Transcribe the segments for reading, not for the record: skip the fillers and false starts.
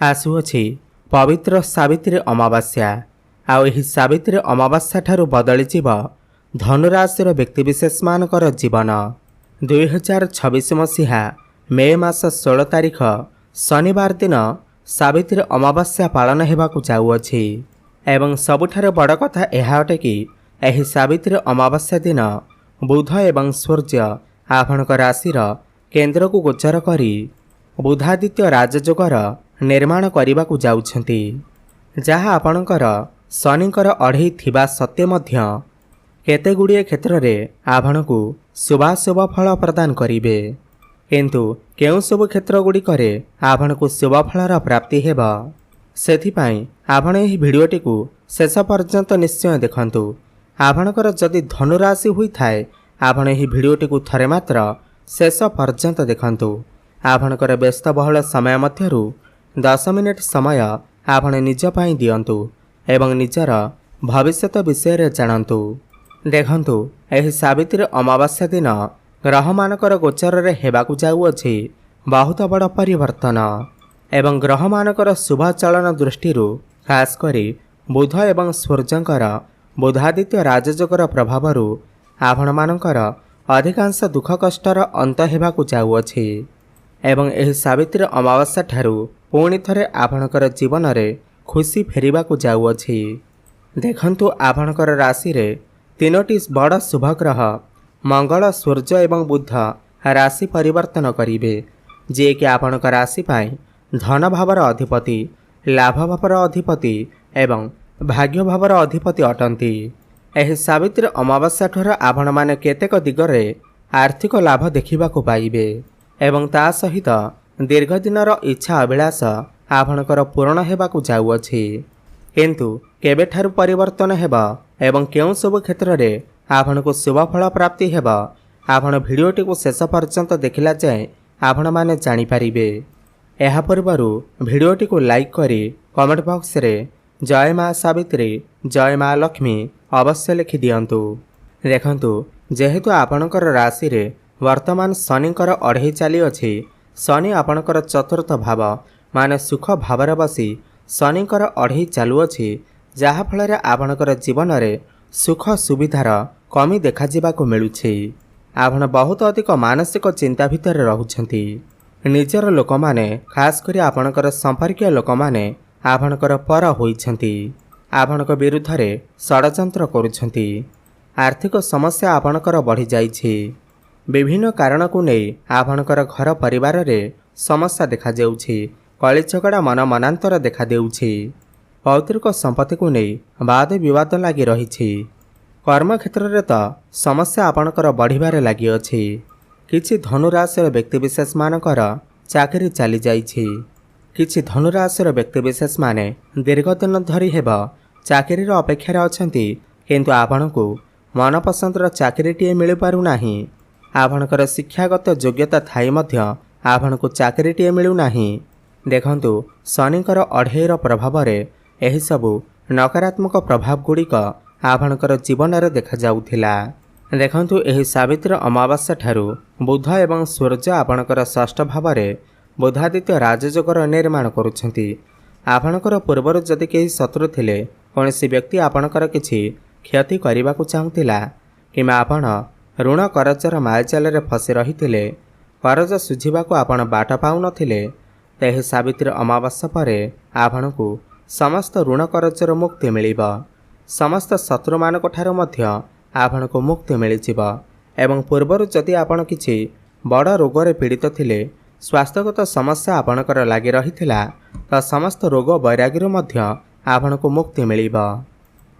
आसुअछि पवित्र सावित्री अमावास्या। आउ एही सावित्री अमावास्या ठारू बदली जीव धनुराशिर व्यक्तिविशेष मानकर जीवन। 2026 मसीहा मे मास 16 तारिख शनिवार दिन सावित्री अमावास्या पालन हेबाकु जाउअछि। एवं सबुठारे बड़ कथा यह अटे कि एही सावित्री अमावास्या दिन बुध एवं सूर्य आपणक राशिर केन्द्र को गोचर करी बुधादित्य राजयोगर निर्माण करने जाउछंती, जहाँ आपणकर शनिकर अढ़ई थिबा सत्य मध्य केतेगुड़िए क्षेत्र में आपणकु शुभाशुभ फल प्रदान करिवे। किंतु केउं सब क्षेत्र गुड़िकरे आपणकु शुभ फलर प्राप्ति हेब, सेथिपाई आपण एही भिडियोटी को शेष पर्यंत निश्चय देखंतु। आपणकर जदि धनुराशि हुई थाए आपण एही भिडियोटी को थरे मात्र शेष पर्यंत देखंतु। आपणकर व्यस्तबहुल समय मध्यरु 10 मिनिट समय आपण निज पाई दियंतु एवं निजर भविष्यत विषय जानतु। देखंतु एही सावित्री अमावास्या दिन ग्रह मानकर गोचर रे हेबाकु जाउअछि बहुत बड़ परिवर्तन एवं ग्रह मानकर शुभ चलन दृष्टि खास करी बुध एवं सूर्यंकर बुधादित्य राजयोगर प्रभाव आपण मानकर अधिकांश दुख कष्टर अंत हेबाकु जाउअछि एवं एही सावित्री अमावास्या ठारू पुणी थरे आपणकर जीवन रे खुशी फेरिबाकु जाउअछि। देखंतु आपणकर राशि रे तीनोटी बड़ शुभग्रह मंगल सूर्य एवं बुध राशि परिवर्तन करिवे, जे कि आपणक राशि पाई धन भावर अधिपति, लाभ भावर अधिपति एवं भाग्य भावर अधिपति अटंती। एही सावित्री अमावास्या ठार आपण माने केतेक दिगरे आर्थिक लाभ देखिबाकु पाइबे एवं ता सहित दीर्घ दिनर इच्छा अभिलाष आपणकर पूर्ण हेबाकु जाउअछि। किंतु केबेठारु परिवर्तन हेबा एवं केउं सब क्षेत्र में आपणकु शुभ फल प्राप्ति हेबा आपण भिडियोटी को शेष पर्यंत देखिला जाए आपण माने जानि पारिबे। एहा पूर्वरु भिडियोटी को लाइक करी कमेंट बॉक्स रे जय मां सावित्री जय मां लक्ष्मी अवश्य लिखि दियंतु। देखंतु जेहेतु आपणकर राशि रे वर्तमान शनिकर अढ़ई चली अछि, शनि आपणकर चतुर्थ भाव माने सुख भावर बसी शनिकर अढ़ई चालुअछि, जहा फल आपणकर जीवन रे सुख सुविधार कमी देखा जिबाकु मिलुछि। आपण बहुत अधिक मानसिक चिंता भितर रहुछंती। निजर लोक माने खास करी आपणकर संपर्कीय लोक माने आपणकर पर होइछंती, आपणक विरुद्ध रे षडयंत्र करुछंती। आर्थिक समस्या आपणकर बढ़ी जाइछि। विभिन्न कारण को नहीं आपणकर घर परिवार रे समस्या देखा जाउछि। कली झगड़ा मन मनांतर देखा देउछि। पौत्रिक संपत्ति को नहीं वाद विवाद लगी रही। कर्म क्षेत्र में तो समस्या आपणकर बढ़िबारे लगी अछि। किछि धनुराशिर व्यक्तिविशेष मानकर चाकरी चली जाइछि। किछि धनुराशिर व्यक्तिविशेष माने दीर्घ दिन धरी हेब चाकरीर अपेक्षार अछंती, किंतु आपणकु मनपसंदर चाकरीटीए मिल पारु नाही। आपणकर शिक्षागत योग्यता थाई मध्य आपणकु चाकरीटीए मिलु नाही। देखंतु शनिकर अढ़ईर प्रभाव रे एही सबु नकारात्मक प्रभाव गुड़िक आपणकर जीवन रे देखा जाउथिला। देखंतु एही सावित्री अमावास्या ठारू बुध एवं सूर्य आपणकर षष्ठ भाव रे बुधादित्य राजयोगर निर्माण करुछंती। आपणकर पूर्वर जदि केही शत्रु थिले, कोनोसी व्यक्ति आपणकर किछि क्षति करबाकू चाहुथिला किमा आपण ऋण करजर मालजाल रे फसी रहिथिले, करज सुझिबाकू आपण बाट पाउ नथिले, तेहे सावित्री अमावास्या परे आपणकु समस्त ऋण करजर मुक्ति मिलिब। समस्त शत्रु मानक ठारो मध्य आपणकु मुक्ति मिलिजिब एवं पूर्वर जदि आपण किछि बड़ रोग रे पीड़ित थिले, स्वास्थ्यगत समस्या आपणकर लागि रहिथिला, त समस्त रोग वैराग्यरु मध्य आपणकु मुक्ति मिलिब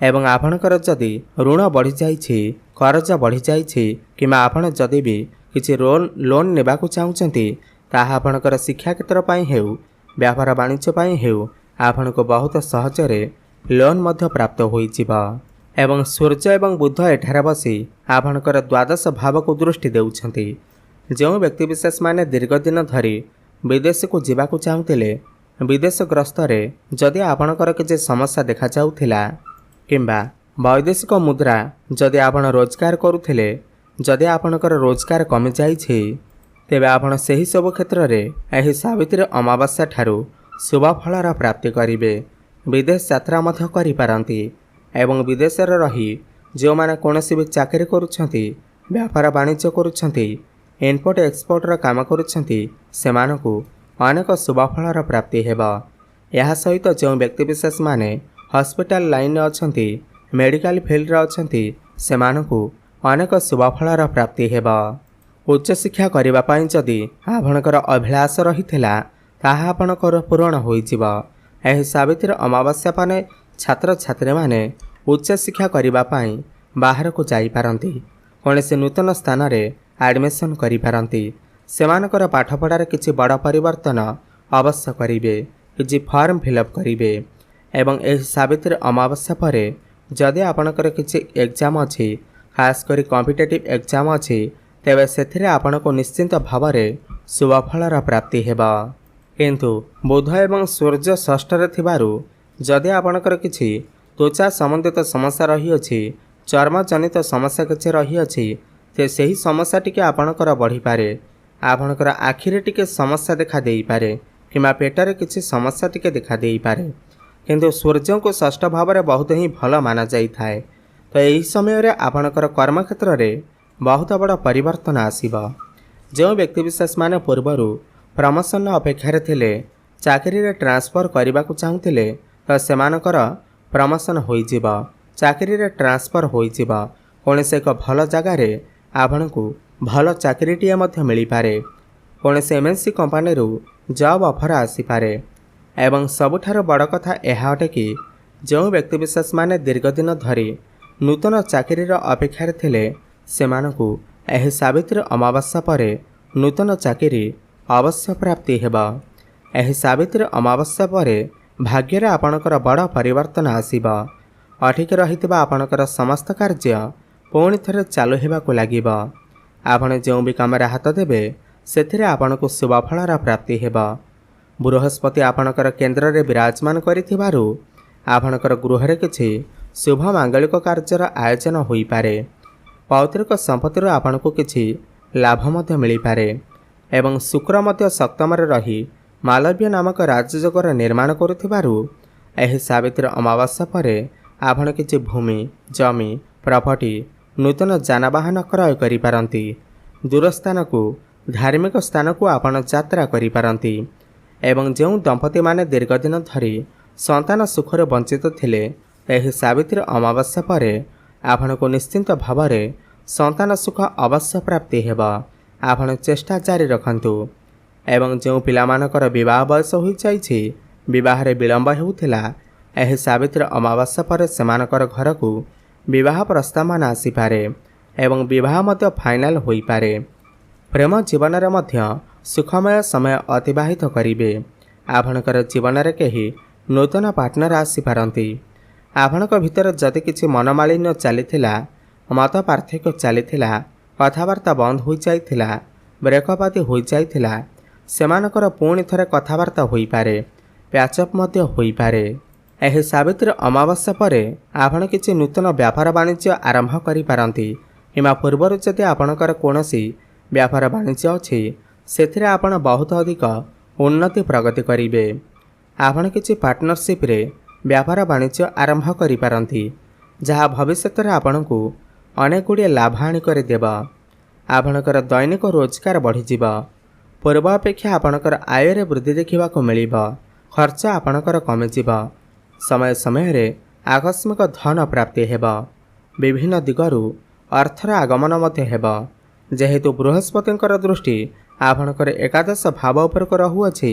एवं आपणकर जदि ऋण बढ़ी जाइछि, करज बढ़ी जाइछि किमा आपण जदि भी किछि लोन नेबाकू चाहुचंती, ताहा आपणकर शिक्षा क्षेत्र पाई हेउ व्यापार वाणिज्य पाई हेउ आपणको बहुत सहजरे लोन मध्य प्राप्त होइजिब एवं सूर्य एवं बुध एठार बसी आपणकर द्वादश भाव को दृष्टि देउछंती। जो व्यक्तिविशेष माने दीर्घ दिन धरी विदेश को जीवाकू चाहुथिले, विदेश ग्रस्त रे जदि आपणकर किछि समस्या देखा जाउथिला किंबा वैदेशिक मुद्रा जदि आपण रोजगार करुथिले, जदि आपणकर रोजगार कमी जाइछि, तेबे आपण सही सब क्षेत्र रे एही सावित्री अमावास्या ठारू शुभफलर प्राप्ति करेंगे। विदेश यात्रा मध्य करिपारंती एवं विदेश रही जो माने कौनसी भी चाकरी करुछंती, व्यापार वाणिज्य करुछंती, इनपोर्ट एक्सपोर्टर काम करुछंती, सेमानकु अनेक शुभफलर प्राप्ति हेबा। यह सहित जो व्यक्तिविशेष माने हॉस्पिटल लाइन रे अछंती, मेडिकल फील्ड रे अछंती, सेमानकु अनेक शुभफलर प्राप्ति हेबा। उच्च शिक्षा करिबा पई जदि आपणकर अभिलाष रहिथिला ताहा आपणकर पूरण होइजिबा। एही सावित्री अमावास्या पाने छात्र छात्री माने उच्च शिक्षा करिबा पई बाहर को जाई पारंती, कोनसे नूतन स्थान रे एडमिशन करि पारंती। सेमानकर पाठपढ़ार किछि बड़ परिवर्तन अवश्य करिवे, किछि फॉर्म फिलअप करिवे। एवं एही सावित्री अमावास्या परे जदि आपणकर किछि एग्जाम अछि, खास करी कॉम्पिटिटिव एग्जाम अछि, तेबे सेथिरे आपणको निश्चिंत भावरे शुभफलर प्राप्ति हेबा। किंतु बुध एवं सूर्य षष्ठरे थिबारु जदि आपणकर किछि त्वचा संबंधित समस्या रही अछि, चर्म जनित समस्या किछि रही अछि, ते सही समस्या टिके आपणकर बढ़ी पारे। आपणकर आखिरे टिके समस्या देखा देई पारे किमा पेटरे किछि समस्या टिके देखा देई पारे। किंतु सूर्य को षष्ठ भाव में बहुत ही भल माना जाई थाए। तो यही समय रे आपणकर कर्म क्षेत्र रे बहुत बड़ परिवर्तन आसीबा। जो व्यक्तिविशेष माने पूर्वरु प्रमोशन अपेक्षा थिले, चाकरी रे ट्रांसफर करने को चाहूले, तो सेमानकर प्रमोशन होइजिबा, चाकरी रे ट्रांसफर होइजिबा। कोनसे एक भल जगार आपनकु भल चाकरीटीए मध्य मिल पारे। कोनसे एमएनसी कंपनी रु जॉब ऑफर आसी पारे। एवं सबुठार बड़ कथा यह अटे कि जो व्यक्तिविशेष माने दीर्घ दिन धरी नूतन चाकरीर अपेक्षा थिले, सेमानकु एही सावित्री अमावास्या परे नूतन चाकरी अवश्य प्राप्ति हेबा। एही सावित्री अमावास्या परे भाग्य रे आपणकर बड़ परिवर्तन आसीबा। अठिक रहितबा आपणकर समस्त कार्य पुणी थरे चालू हेबाकु लागिबा। आपण जो भी काम हाथ देबे सेथिरे आपणकु शुभफलर प्राप्ति हेबा। बृहस्पति आपणकर केन्द्र रे विराजमान करिथिबारु आपणकर गृह किछि शुभ मांगलिक कार्यर आयोजन होई पारे। पौत्रिक संपत्ति आपणकु किछि लाभ मध्य मिली पारे। एवं शुक्र मध्य सप्तमरे रही मालव्य नामक राजयोगर निर्माण करुथिबारु एही सावित्री अमावास्या परे आपण किछि भूमि, जमी, प्रॉपर्टी, नूतन जानवाहन क्रय करि पारंती। दूर स्थान को धार्मिक स्थान को आपण यात्रा करि पारंती। एवं जो दंपति माने दीर्घ दिन धरी संतान सुखरे वंचित थिले, एही सावित्री अमावास्या परे आपण को निश्चिंत भावरे संतान सुख अवश्य प्राप्ति हेबा। आपण चेष्टा जारी रखंतु। एवं जो पिलामानकर विवाह बयस हो जाइछि, विवाह रे विलंब हेउथिला, एही सावित्री अमावास्या परे सेमानकर घर को विवाह प्रस्ताव मान आसी पारे एवं विवाह मध्य फाइनल होई पारे। प्रेम जीवन रे मध्य सुखमय समय अतिबाहित करिवे। आपणकर जीवन रे केही नूतन पार्टनर आसी पारंती। आपणक भितर जदि किछि मनमालिन्य चलीथिला, मत पार्थक्य चलीथिला, कथावार्ता बंद हो जाइथिला, ब्रेकअप आदि हो जाइथिला, सेमानकर पुणी थरे कथावार्ता होई पारे, प्याचअप मध्य होई पारे। एही सावित्री अमावास्या परे आपण किछि नूतन व्यापार वाणिज्य आरंभ करि पारंती। किमा पूर्वरु जदि आपणकर कोनोसी व्यापार वाणिज्य अछि, सेथिरे आपण बहुत अधिक उन्नति प्रगति करिवे। आपण किछि पार्टनरशिप रे व्यापार वाणिज्य आरंभ करि पारंती, जहा भविष्य रे आपणकु अनेक गुड़िए लाभ आनी कर देबा। आपणकर दैनिक रोजगार बढ़ी जिबा। पूर्व अपेक्षा आपणकर आय रे वृद्धि देखा मिलिबा। खर्च आपणकर कमी जिबा। समय समय रे आकस्मिक धन प्राप्ति हेबा। विभिन्न दिगरु अर्थर आगमन मध्य हेबा। जेहेतु बृहस्पतिंकर दृष्टि आपणकर एकादश भाव उपर रहुअछि,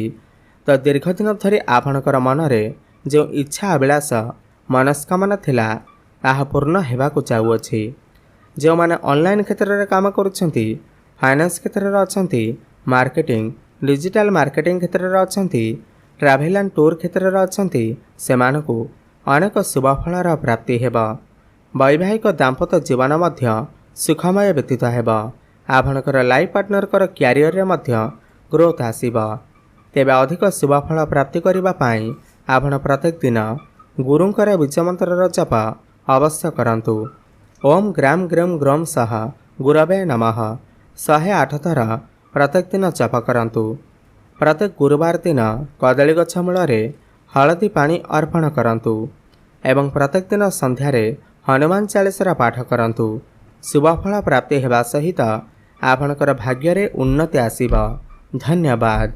तो दीर्घ दिन धरी आपणकर मनरे जो इच्छा अभिलाष मनस्कामना थिला ताहा पूर्ण हेबाकु चाहुअछि। जो माने ऑनलाइन क्षेत्र रे काम करुछंती, फाइनेंस क्षेत्र रे अछंती, मार्केटिंग, डिजिटल मार्केटिंग क्षेत्र रे अछंती, ट्रैवल एंड टूर क्षेत्र रे अछंती, सेमानकु अनेक शुभफलर प्राप्ति हेबा। वैवाहिक दाम्पत्य जीवन मध्य सुखमय व्यतीत हेबा। आपणकर लाइफ पार्टनर क्यारियर रे मध्य ग्रोथ आसीबा। तेबे अधिक शुभफल प्राप्ति करिबा पाई आपण प्रत्येक दिन गुरुंकर बीज मंत्र जप अवश्य करंतु। ओम ग्राम ग्रम ग्रम सह गुरवे नमः 108 थर प्रत्येक दिन जप करंतु। प्रत्येक गुरुवार दिन कदली गछ मूलरे हलदी पानी अर्पण करंतु एवं प्रत्येक दिन संध्यारे हनुमान चालीसार पाठ करंतु। शुभफल प्राप्ति हेबा सहित आपणकर भाग्य रे उन्नति आसीब। धन्यवाद।